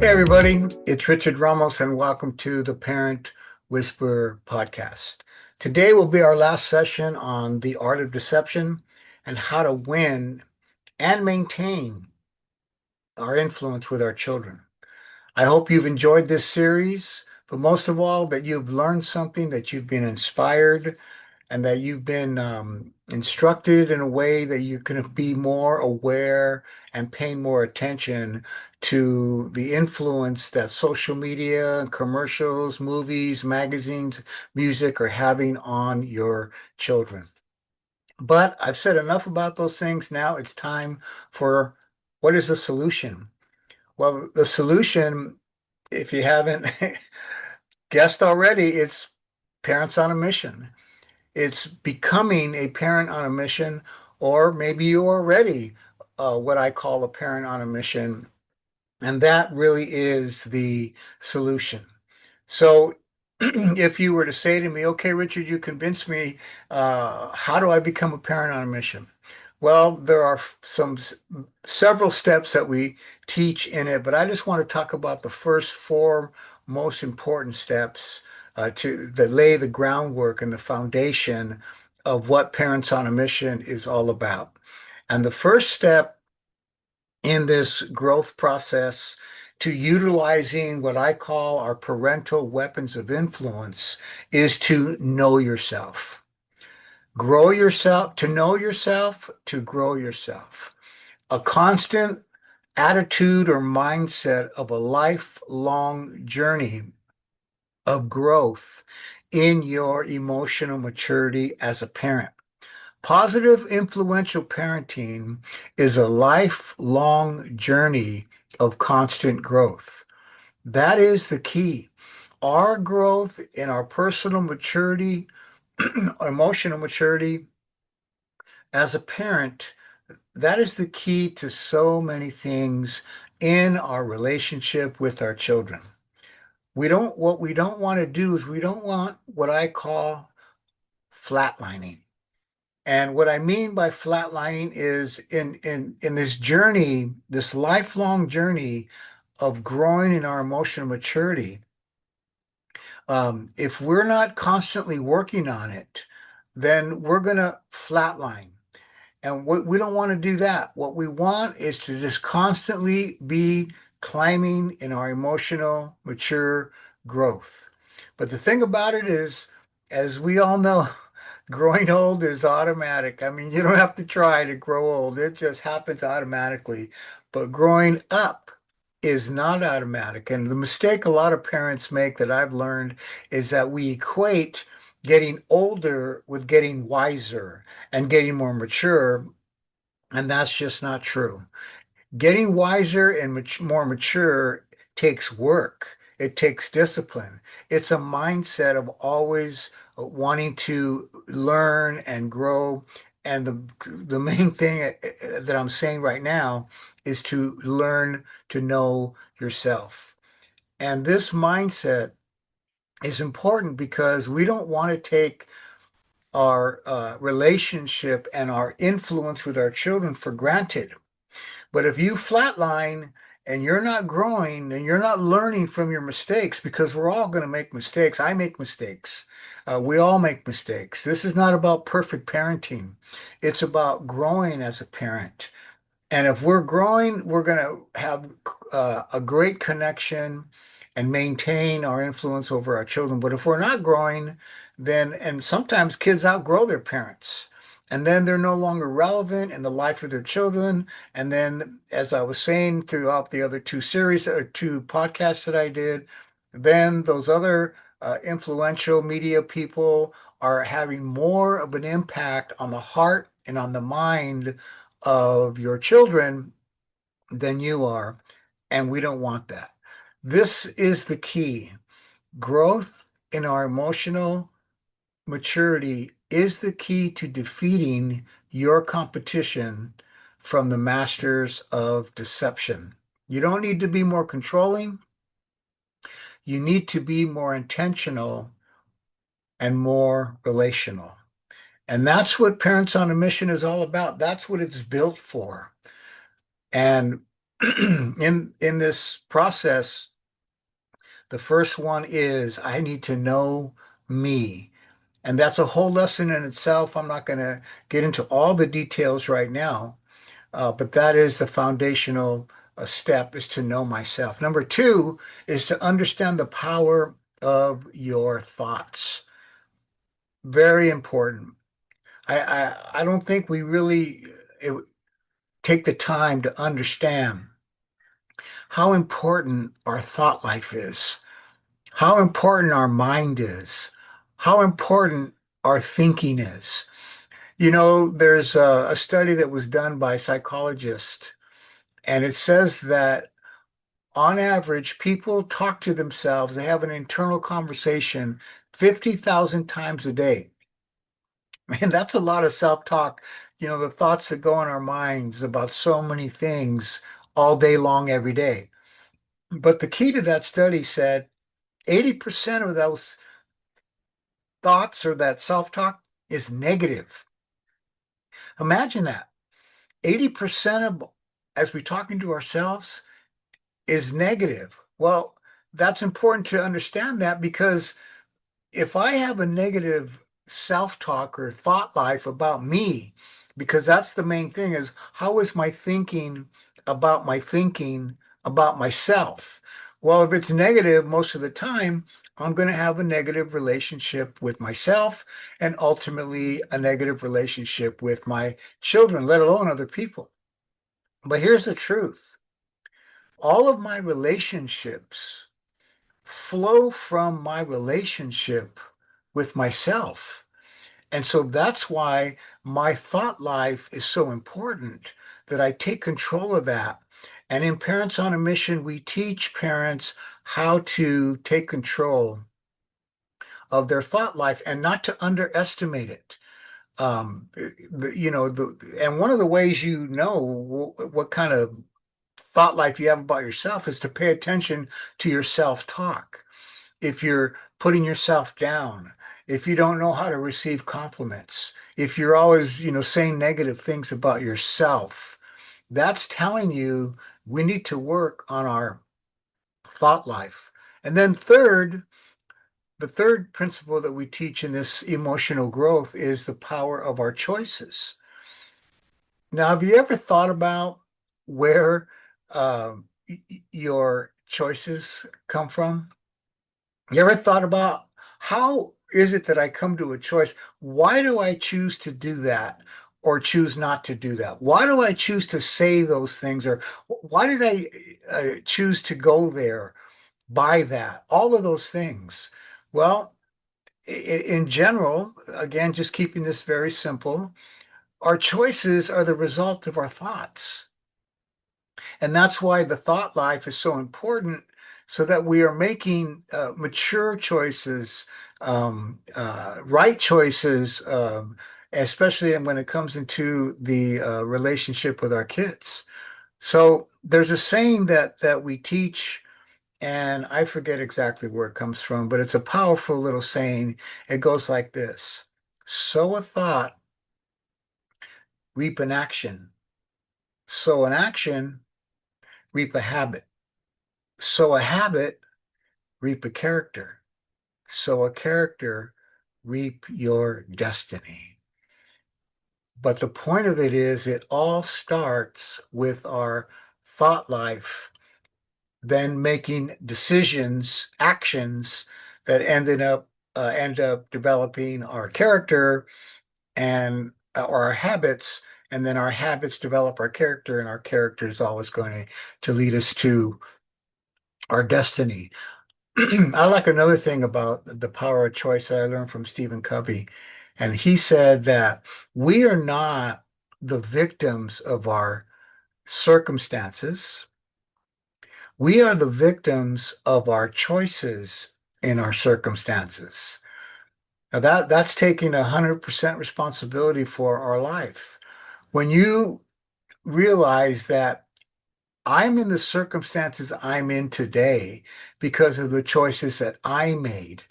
Hey, everybody, it's Richard Ramos, and welcome to the Parent Whisperer podcast. Today will be our last session on the art of deception and how to win and maintain our influence with our children. I hope you've enjoyed this series, but most of all, that you've learned something, that you've been inspired, and that you've been instructed in a way that you can be more aware and paying more attention to the influence that social media, commercials, movies, magazines, music are having on your children. But I've said enough about those things. Now it's time for what is the solution? Well, the solution, if you haven't guessed already, it's parents on a mission. It's becoming a parent on a mission, or maybe you're already what I call a parent on a mission, and that really is the solution. So, if you were to say to me, okay, Richard, you convinced me, how do I become a parent on a mission? Well, there are several steps that we teach in it, but I just want to talk about the first four most important steps to that lay the groundwork and the foundation of what Parents on a Mission is all about. And the first step in this growth process to utilizing what I call our parental weapons of influence is to know yourself. Grow yourself, to know yourself, to grow yourself. A constant attitude or mindset of a lifelong journey of growth in your emotional maturity as a parent. Positive influential parenting is a lifelong journey of constant growth. That is the key. Our growth in our personal maturity, emotional maturity as a parent, that is the key to so many things in our relationship with our children. What we don't want to do is we don't want what I call flatlining. And what I mean by flatlining is in this journey, this lifelong journey of growing in our emotional maturity, if we're not constantly working on it, then we're going to flatline. And we don't want to do that. What we want is to just constantly be climbing in our emotional, mature growth. But the thing about it is, as we all know, growing old is automatic. I mean, you don't have to try to grow old, it just happens automatically. But growing up is not automatic. And the mistake a lot of parents make that I've learned is that we equate getting older with getting wiser and getting more mature, and that's just not true. Getting wiser and more mature takes work. It takes discipline. It's a mindset of always wanting to learn and grow. And the main thing that I'm saying right now is to learn to know yourself. And this mindset is important because we don't want to take our relationship and our influence with our children for granted. But if you flatline and you're not growing and you're not learning from your mistakes, because we're all going to make mistakes. I make mistakes. We all make mistakes. This is not about perfect parenting. It's about growing as a parent. And if we're growing, we're going to have a great connection and maintain our influence over our children. But if we're not growing, then, and sometimes kids outgrow their parents, and then they're no longer relevant in the life of their children. And then, as I was saying throughout the other two series or two podcasts that I did, then those other influential media people are having more of an impact on the heart and on the mind of your children than you are, and we don't want that. This is the key. Growth in our emotional maturity is the key to defeating your competition from the masters of deception. You don't need to be more controlling. You need to be more intentional and more relational. And that's what Parents on a Mission is all about. That's what it's built for. And In this process, the first one is I need to know me. And that's a whole lesson in itself. I'm not going to get into all the details right now, but that is the foundational step is to know myself. Number two is to understand the power of your thoughts. Very important. I don't think we really take the time to understand how important our thought life is, how important our mind is, how important our thinking is. There's a study that was done by psychologists, and it says that on average, people talk to themselves, they have an internal conversation 50,000 times a day. Man, that's a lot of self-talk. The thoughts that go in our minds about so many things all day long, every day. But the key to that study said 80% of those thoughts or that self-talk is negative. Imagine that. 80% of as we talking to ourselves is negative. Well, that's important to understand that because if I have a negative self-talk or thought life about me, because that's the main thing is how is my thinking about myself? Well, if it's negative most of the time, I'm going to have a negative relationship with myself and ultimately a negative relationship with my children, let alone other people. But here's the truth. All of my relationships flow from my relationship with myself. And so that's why my thought life is so important that I take control of that. And in Parents on a Mission, we teach parents how to take control of their thought life and not to underestimate it. And one of the ways what kind of thought life you have about yourself is to pay attention to your self-talk. If you're putting yourself down, if you don't know how to receive compliments, if you're always, saying negative things about yourself, that's telling you we need to work on our thought life. And then the third principle that we teach in this emotional growth is the power of our choices. Now, have you ever thought about where your choices come from? You ever thought about how is it that I come to a choice? Why do I choose to do that or choose not to do that? Why do I choose to say those things or why did I choose to go there, buy that? All of those things. Well, in general, again, just keeping this very simple, our choices are the result of our thoughts. And that's why the thought life is so important so that we are making mature choices, right choices, especially when it comes into the relationship with our kids. So there's a saying that we teach, and I forget exactly where it comes from, but it's a powerful little saying. It goes like this: sow a thought, reap an action. Sow an action, reap a habit. Sow a habit, reap a character. Sow a character, reap your destiny. But the point of it is, it all starts with our thought life, then making decisions, actions that end up developing our character and or our habits, and then our habits develop our character, and our character is always going to lead us to our destiny. I like another thing about the power of choice that I learned from Stephen Covey. And he said that we are not the victims of our circumstances. We are the victims of our choices in our circumstances. Now that's taking 100% responsibility for our life. When you realize that I'm in the circumstances I'm in today because of the choices that I made,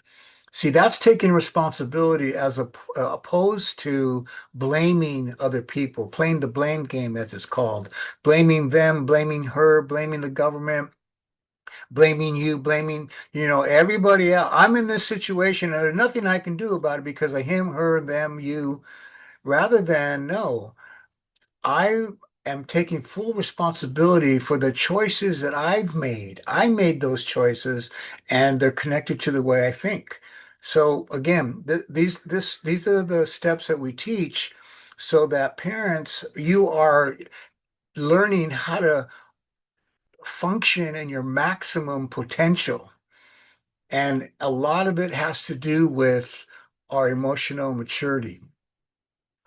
See, that's taking responsibility opposed to blaming other people, playing the blame game, as it's called, blaming them, blaming her, blaming the government, blaming you, blaming, everybody else. I'm in this situation and there's nothing I can do about it because of him, her, them, you, rather than no. I am taking full responsibility for the choices that I've made. I made those choices and they're connected to the way I think. So again, these are the steps that we teach so that parents, you are learning how to function in your maximum potential. And a lot of it has to do with our emotional maturity.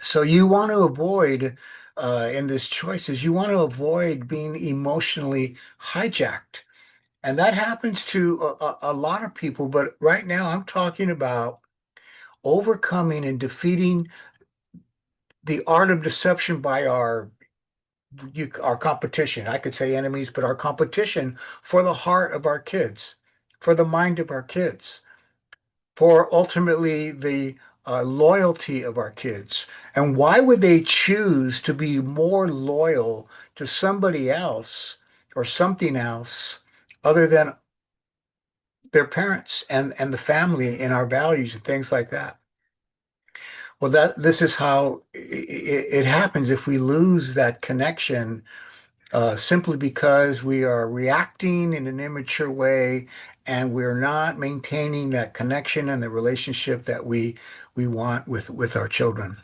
So you want to avoid in this choices, you want to avoid being emotionally hijacked. And that happens to a lot of people. But right now, I'm talking about overcoming and defeating the art of deception by our competition. I could say enemies, but our competition for the heart of our kids, for the mind of our kids, for ultimately the loyalty of our kids. And why would they choose to be more loyal to somebody else or something else other than their parents and the family and our values and things like that? Well, this is how it happens if we lose that connection simply because we are reacting in an immature way and we're not maintaining that connection and the relationship that we want with our children.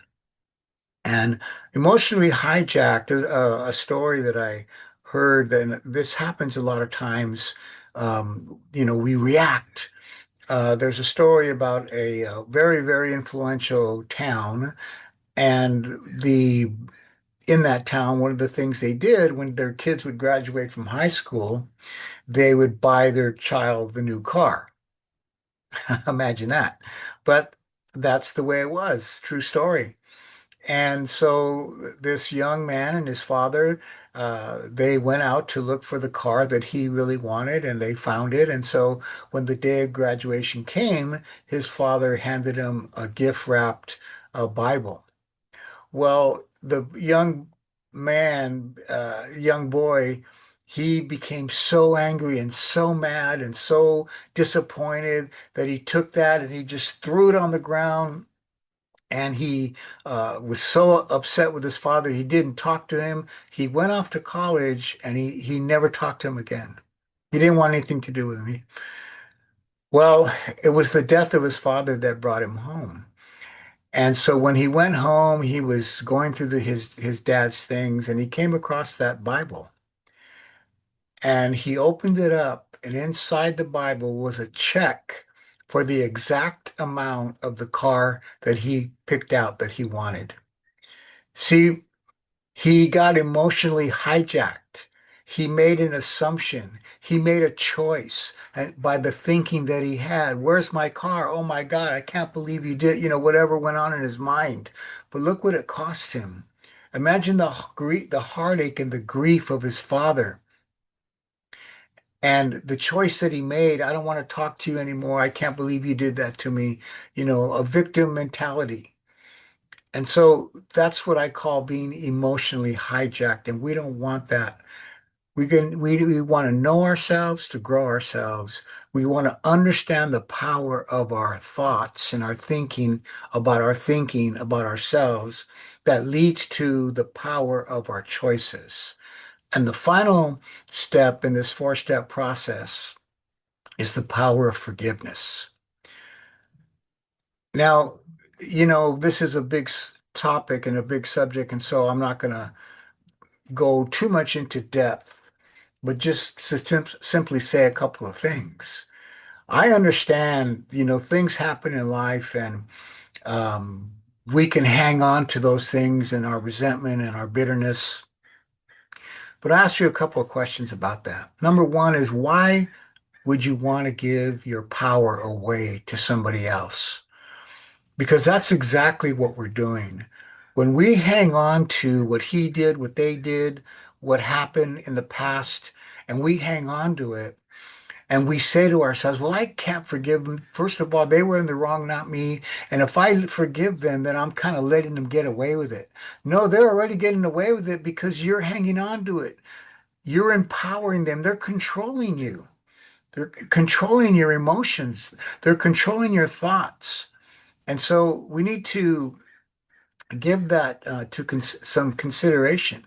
And emotionally hijacked, a story that I heard, and this happens a lot of times. We react. There's a story about a very, very influential town, and the in that town, one of the things they did when their kids would graduate from high school, they would buy their child the new car. Imagine that. But that's the way it was. True story. And so this young man and his father, they went out to look for the car that he really wanted, and they found it. And so when the day of graduation came, his father handed him a gift wrapped Bible. Well, the young boy, he became so angry and so mad and so disappointed that he took that and he just threw it on the ground. And he was so upset with his father, he didn't talk to him. He went off to college and he never talked to him again. He didn't want anything to do with me. Well, it was the death of his father that brought him home. And so when he went home, he was going through his dad's things and he came across that Bible. And he opened it up, and inside the Bible was a check for the exact amount of the car that he picked out that he wanted. See, he got emotionally hijacked. He made an assumption. He made a choice and by the thinking that he had. Where's my car? Oh my God, I can't believe you did, whatever went on in his mind. But look what it cost him. Imagine the heartache and the grief of his father and the choice that he made. I don't want to talk to you anymore. I can't believe you did that to me. A victim mentality. And so that's what I call being emotionally hijacked, and we don't want that. We want to know ourselves to grow ourselves. We want to understand the power of our thoughts and our thinking about ourselves that leads to the power of our choices. And the final step in this four-step process is the power of forgiveness. Now, this is a big topic and a big subject, and so I'm not going to go too much into depth, but just to simply say a couple of things. I understand, things happen in life and um, we can hang on to those things and our resentment and our bitterness. But I ask you a couple of questions about that. Number one is why would you want to give your power away to somebody else? Because that's exactly what we're doing. When we hang on to what he did, what they did, what happened in the past, and we hang on to it, And we say to ourselves, well, I can't forgive them. First of all, they were in the wrong, not me. And if I forgive them, then I'm kind of letting them get away with it. No, they're already getting away with it because you're hanging on to it. You're empowering them. They're controlling you. They're controlling your emotions. They're controlling your thoughts. And so we need to give that to some consideration.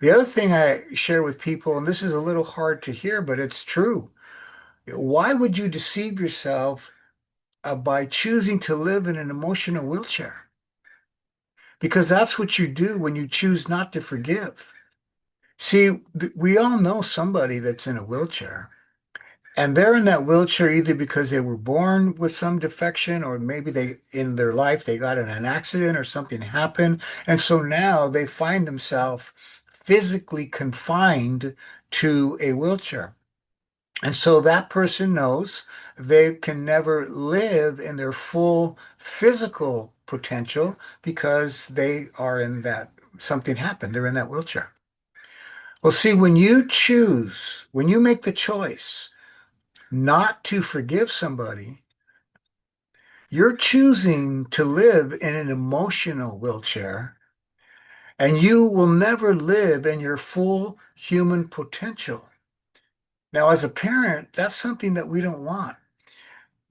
The other thing I share with people, and this is a little hard to hear, but it's true. Why would you deceive yourself by choosing to live in an emotional wheelchair? Because that's what you do when you choose not to forgive. See, we all know somebody that's in a wheelchair. And they're in that wheelchair either because they were born with some defection or maybe they in their life they got in an accident or something happened. And so now they find themselves physically confined to a wheelchair. And so that person knows they can never live in their full physical potential because they are in that something happened. They're in that wheelchair. Well, see, when you choose, when you make the choice not to forgive somebody, you're choosing to live in an emotional wheelchair, and you will never live in your full human potential. Now, as a parent, that's something that we don't want.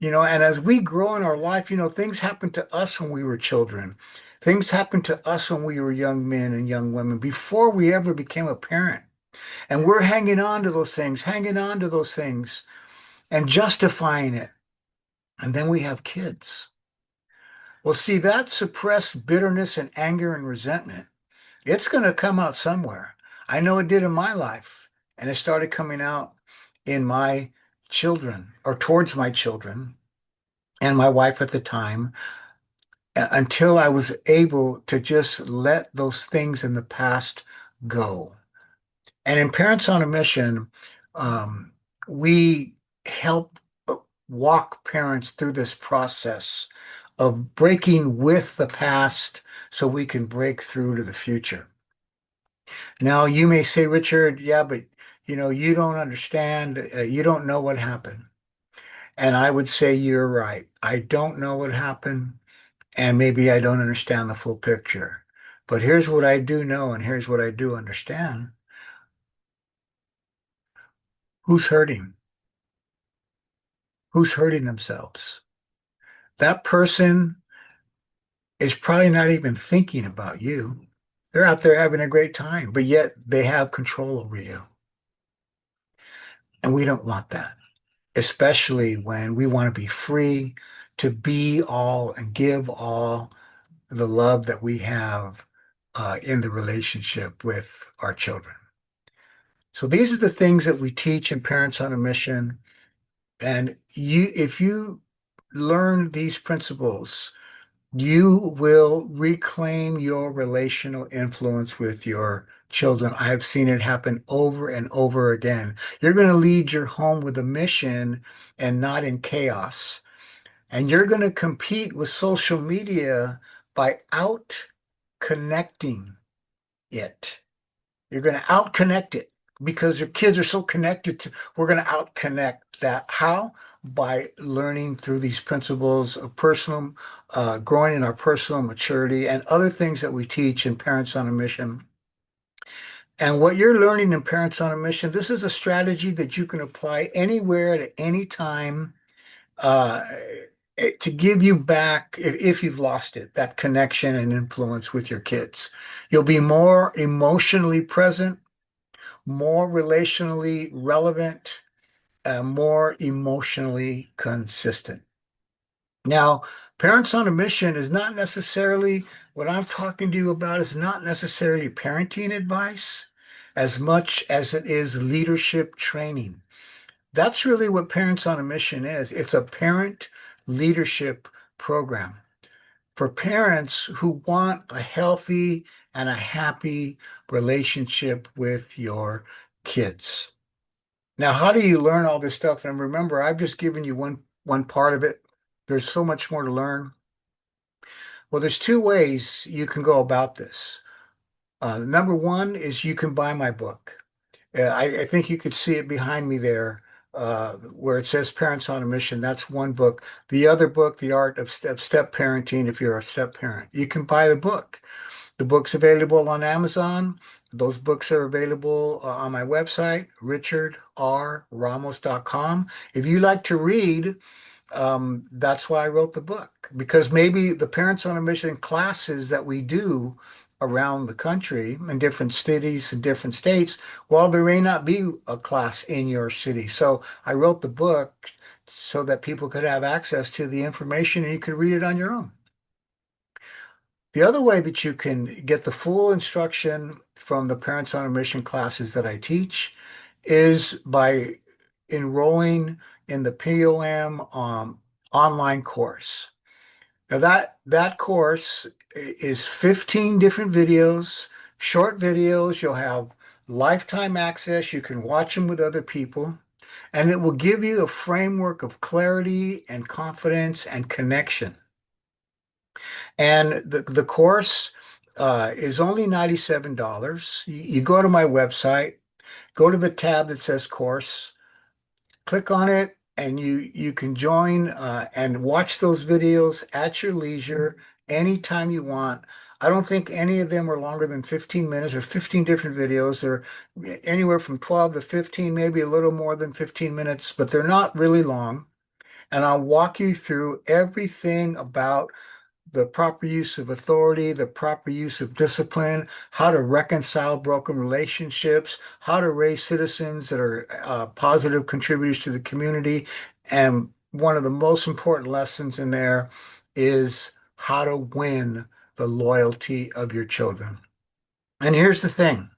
And as we grow in our life, things happen to us when we were children. Things happened to us when we were young men and young women before we ever became a parent. And we're hanging on to those things and justifying it. And then we have kids. Well, see, that suppressed bitterness and anger and resentment, it's going to come out somewhere. I know it did in my life, and it started coming out in my children or towards my children and my wife at the time until I was able to just let those things in the past go. And in Parents on a Mission, um, we help walk parents through this process of breaking with the past so we can break through to the future. Now, you may say, Richard, yeah, but you don't understand, you don't know what happened. And I would say you're right. I don't know what happened, and maybe I don't understand the full picture. But here's what I do know, and here's what I do understand. Who's hurting? Who's hurting themselves? That person is probably not even thinking about you. They're out there having a great time, but yet they have control over you. And we don't want that, especially when we want to be free to be all and give all the love that we have in the relationship with our children. So these are the things that we teach in Parents on a Mission. And if you learn these principles, you will reclaim your relational influence with your children. I have seen it happen over and over again. You're going to lead your home with a mission and not in chaos. And you're going to compete with social media by out connecting it. You're going to out connect it because your kids are so connected to, we're going to out connect that. How? By learning through these principles of personal, growing in our personal maturity and other things that we teach in Parents on a Mission. And what you're learning in Parents on a Mission, this is a strategy that you can apply anywhere at any time uh, to give you back, if you've lost it, that connection and influence with your kids. You'll be more emotionally present, more relationally relevant, more emotionally consistent. Now, Parents on a Mission is not necessarily what I'm talking to you about is not necessarily parenting advice as much as it is leadership training. That's really what Parents on a Mission is. It's a parent leadership program for parents who want a healthy and a happy relationship with your kids. Now, how do you learn all this stuff? And remember, I've just given you one part of it. There's so much more to learn. Well, there's two ways you can go about this. Number one is you can buy my book. I think you could see it behind me there. where it says Parents on a Mission. That's one book. The other book, The Art of Step Parenting, if you're a step parent, you can buy the book. The book's available on Amazon. Those books are available on my website, richardrramos.com. If you like to read, that's why I wrote the book, because maybe the Parents on a Mission classes that we do around the country in different cities and different states, well, there may not be a class in your city. So I wrote the book so that people could have access to the information and you could read it on your own. The other way that you can get the full instruction from the Parents on a Mission classes that I teach is by enrolling in the POM online course. Now that course is 15 different videos, short videos. You'll have lifetime access. You can watch them with other people, and it will give you a framework of clarity and confidence and connection. And the course is only $97. You go to my website, go to the tab that says course, click on it, and you can join and watch those videos at your leisure anytime you want. I don't think any of them are longer than 15 minutes or 15 different videos. They're anywhere from 12 to 15, maybe a little more than 15 minutes, but they're not really long. And I'll walk you through everything about the proper use of authority, the proper use of discipline, how to reconcile broken relationships, how to raise citizens that are positive contributors to the community. And one of the most important lessons in there is how to win the loyalty of your children. And here's the thing.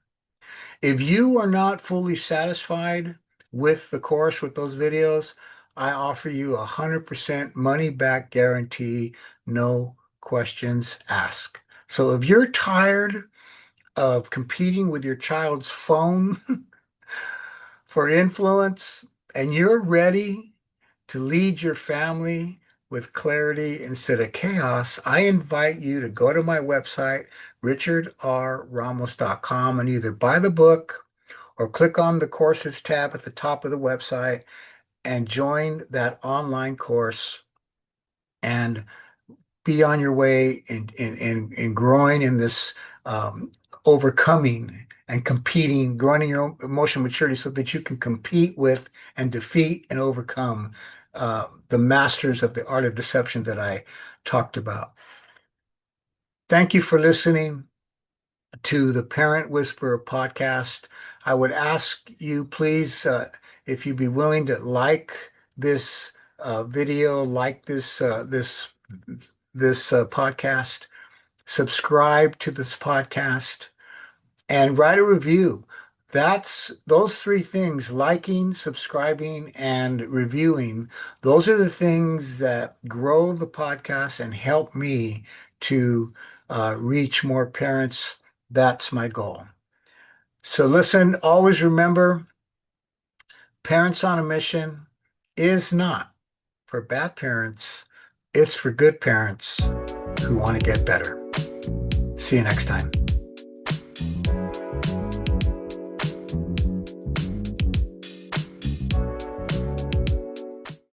If you are not fully satisfied with the course, with those videos, I offer you 100% money back guarantee, no questions asked. So if you're tired of competing with your child's phone for influence and you're ready to lead your family with clarity instead of chaos, I invite you to go to my website, richardrramos.com, and either buy the book or click on the courses tab at the top of the website and join that online course and be on your way in growing in this overcoming and competing, growing in your own emotional maturity so that you can compete with and defeat and overcome the masters of the art of deception that I talked about. Thank you for listening to the Parent Whisperer podcast. I would ask you, please, if you'd be willing to like this video, like this podcast, subscribe to this podcast, and write a review. That's those three things, liking, subscribing, and reviewing. Those are the things that grow the podcast and help me to reach more parents. That's my goal. So listen, always remember, Parents on a Mission is not for bad parents. It's for good parents who want to get better. See you next time.